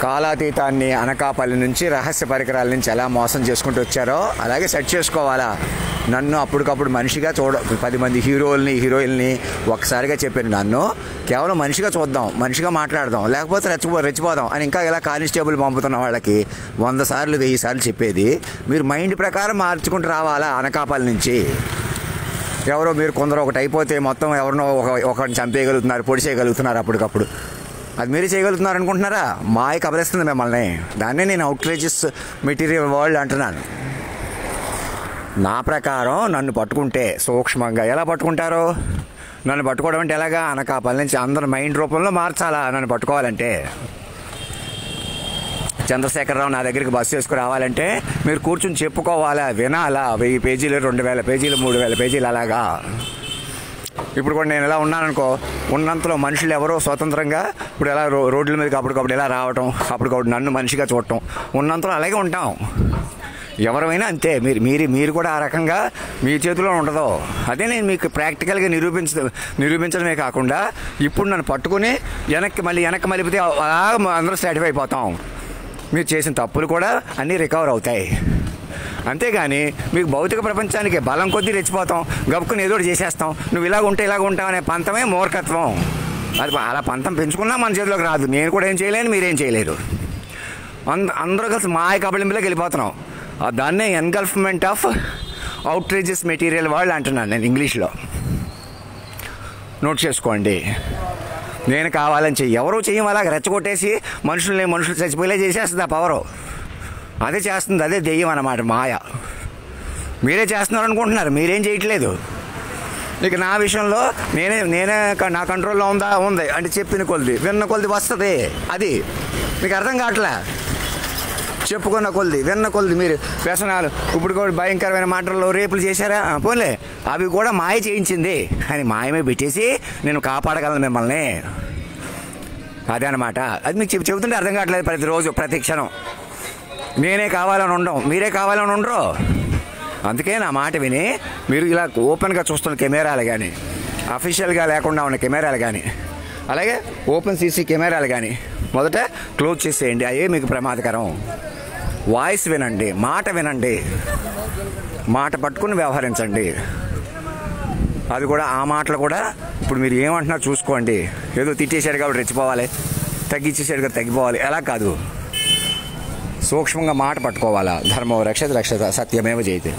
కాలాతీతాన్ని అనకాపల్లి నుంచి రహస్య పరికరాల నుంచి ఎలా మోసం చేసుకుంటూ వచ్చారో అలాగే సెట్ చేసుకోవాలా. నన్ను అప్పటికప్పుడు మనిషిగా 10 మంది హీరోయిల్ని ఒక్కసారిగా చెప్పాను. నన్ను కేవలం మనిషిగా చూద్దాం, మనిషిగా మాట్లాడదాం, లేకపోతే రెచ్చిపోదాం అని ఇంకా ఇలా కానిస్టేబుల్ పంపుతున్న వాళ్ళకి 100 సార్లు 1000 సార్లు చెప్పేది మీరు మైండ్ ప్రకారం మార్చుకుంటూ రావాలా. అనకాపల్లి నుంచి ఎవరో మీరు కొందరు ఒకటి అయిపోతే మొత్తం ఎవరినో ఒకరిని చంపేయగలుగుతున్నారు, పొడి చేయగలుగుతున్నారు అప్పటికప్పుడు. అది మీరు చేయగలుగుతున్నారు అనుకుంటున్నారా? మాయ కబలిస్తుంది మిమ్మల్ని. దాన్నే నేను అవుట్రేజెస్ మెటీరియల్ వరల్డ్ అంటున్నాను. నా ప్రకారం నన్ను పట్టుకుంటే సూక్ష్మంగా ఎలా పట్టుకుంటారో, నన్ను పట్టుకోవడం అంటే ఎలాగా, అనకాపల్లి నుంచి అందరు మైండ్ రూపంలో మార్చాలా నన్ను పట్టుకోవాలంటే. చంద్రశేఖరరావు నా దగ్గరికి బస్సు చేసుకుని రావాలంటే మీరు కూర్చుని చెప్పుకోవాలా, వినాలా. 1000 పేజీలు, 2000 పేజీలు, 3000 పేజీలు అలాగా. ఇప్పుడు కూడా నేను ఎలా ఉన్నాననుకో, ఉన్నంతలో మనుషులు ఎవరో స్వతంత్రంగా ఇప్పుడు ఎలా రోడ్ల మీదకి అప్పటికప్పుడు ఎలా రావటం, అప్పటికప్పుడు నన్ను మనిషిగా చూడటం, ఉన్నంతలో అలాగే ఉంటాం. ఎవరైనా అంతే. మీరు కూడా ఆ రకంగా మీ చేతిలో ఉండదు. అదే నేను మీకు ప్రాక్టికల్గా నిరూపించడమే కాకుండా ఇప్పుడు నన్ను పట్టుకుని వెనక్కి మలిపితే అలా అందరూ సాటిస్ఫై అయిపోతాం. మీరు చేసిన తప్పులు కూడా అన్నీ రికవర్ అవుతాయి. అంతేగాని మీకు భౌతిక ప్రపంచానికి బలం కొద్దీ రెచ్చిపోతాం, గబుక్కుని ఏదో చేసేస్తాం, నువ్వు ఇలాగ ఉంటావు అనే పంతమే మూర్ఖత్వం. అది అలా పంతం పెంచుకున్నా మన చేతిలోకి రాదు. నేను కూడా ఏం చేయలేను, మీరేం చేయలేరు. అందరూ కలిసి మాయ కబళింపులోకి వెళ్ళిపోతున్నాం. దాన్నే ఎన్గల్ఫ్మెంట్ ఆఫ్ అవుట్రేజెస్ మెటీరియల్ వరల్డ్ అంటున్నాను నేను ఇంగ్లీష్లో. నోట్ చేసుకోండి. నేను కావాలని ఎవరో చెయ్యం అలాగ రెచ్చగొట్టేసి మనుషులు చచ్చిపోయేలా చేసేస్తుంది ఆ పవరు. అదే చేస్తుంది, అదే దెయ్యం అన్నమాట, మాయ. మీరే చేస్తున్నారు అనుకుంటున్నారు, మీరేం చేయట్లేదు. ఇక నా విషయంలో నేనే నా కంట్రోల్లో ఉంది అంటే చెప్పిన కొద్ది విన్న కొద్ది వస్తుంది. అది మీకు అర్థం కావట్లే. చెప్పుకున్న కొద్ది విన్న కొద్ది మీరు వ్యసనాలు, ఇప్పుడు కూడా భయంకరమైన మాటల్లో రేపులు చేశారా, పోలే అవి కూడా మాయ చేయించింది అని మాయమే పెట్టేసి నేను కాపాడగలను మిమ్మల్ని. అదే అనమాట. అది మీకు చెబుతుంటే అర్థం కావట్లేదు. ప్రతిరోజు ప్రతి క్షణం నేనే కావాలని ఉండవు, మీరే కావాలని ఉండరు. అందుకే నా మాట విని మీరు ఇలా ఓపెన్గా చూస్తున్న కెమెరాలు కానీ, అఫీషియల్గా లేకుండా ఉన్న కెమెరాలు కానీ, అలాగే ఓపెన్ సీసీ కెమెరాలు కానీ మొదట క్లోజ్ చేసేయండి. అయ్యే మీకు ప్రమాదకరం. వాయిస్ వినండి, మాట వినండి, మాట పట్టుకుని వ్యవహరించండి. అది కూడా ఆ మాటలు కూడా ఇప్పుడు మీరు ఏమంటున్నా చూసుకోండి. ఏదో తిట్టేశాడు కాబట్టి రెచ్చిపోవాలి, తగ్గించేసాడు కాబట్టి తగ్గిపోవాలి, ఎలా కాదు. సూక్ష్మంగా మాట పట్టుకోవాలా. ధర్మో రక్షత రక్షత సత్యమేవ జయతే.